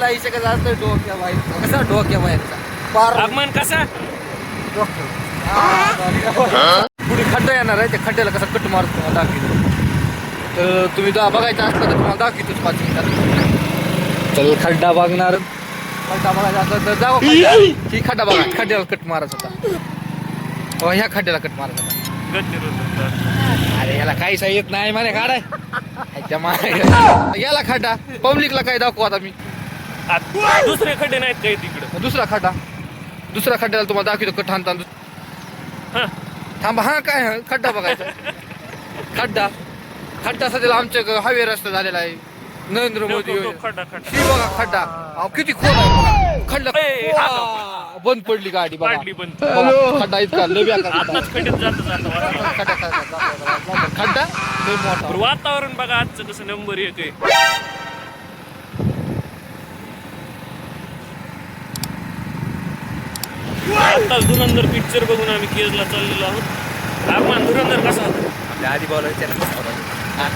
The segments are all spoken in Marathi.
आयुष्य कसं असतं डोक्या बाहेरचा कसा डोक्या बाहेरचा पार आगमन कसा पुढे खड्डा येणार आहे त्या खड्ड्याला कसा कट मारतो तुम्हाला दाखवतो तर तुम्ही बघायचं असलं तर तुम्हाला दाखवतोच 5 मिनिटात चल खड्डा बघणार खड्डा बघायचा असलं तर जाऊ ही खड्डा बघा खड्ड्याला कट मारायचा होता ह्या खड्ड्याला कट मारायचा होता अरे याला काहीच येत नाही मला काढाय याला खड्डा पब्लिकला काय दाखवू आता मी दुसरे खड्डे नाहीत काही तिकडे दुसरा खड्ड्याला तुम्हाला दाखवतो कट हाणताना थांबा हा काय खड्डा बघायचा खड्डा सध्याला आमच्या हायवे रस्ता झालेला आहे नरेंद्र मोदी खड्डा बघा खड्डा किती खोल आहे खड्डा बंद पडली गाडी बघा खड्डा इतका खड्डा वातावरण बघा आजचं कसं नंबर 1 आहे आता धुरंधर पिक्चर बघून आम्ही केजला चाललेलो आहोत आगमन धुरंधर कसा होता आधी बोलायचं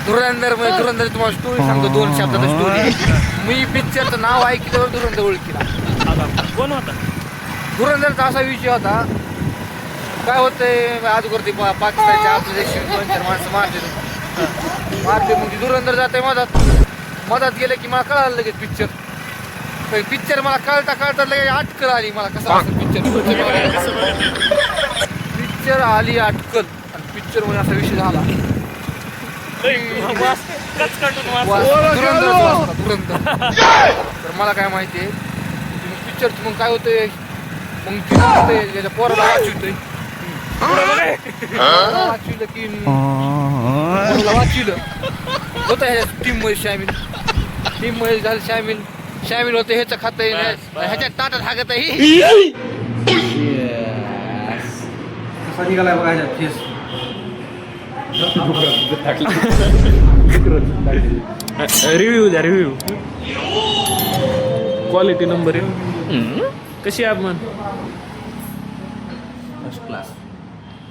धुरंधर तुम्हाला स्टोरी सांगतो 2 शब्दात स्टोरी मी पिक्चरचं नाव ऐकल्यावर धुरंधर ओळखीला कोण होता धुरंधरचा असा विषय होता काय होतंय अगोदर ते पाकिस्तानच्या आपल्या देशात 2-4 माणसं मारते मग ती धुरंधर जाते मधात गेले की मला कळालं लगेच पिक्चर मला कळता लगेच अटकल आली मला कसं असं पिक्चर आली अटकल आणि पिक्चर मध्ये असा विषय झाला धुरंधर तर मला काय माहितीये पिक्चर मग काय होतंय मग त्याच्या पोराला वाचवतोय वाचविलं की वाचविलं होतं ह्याच्या टीम मध्ये झालं शामिल होते ह्याचं खातं ह्याच्यात ताटात हागत आहे कसा निघालाय बघा ह्याच्यात फेस रिव्ह्यू द्या क्वालिटी नंबर 1 कशी आगमन फर्स्ट क्लास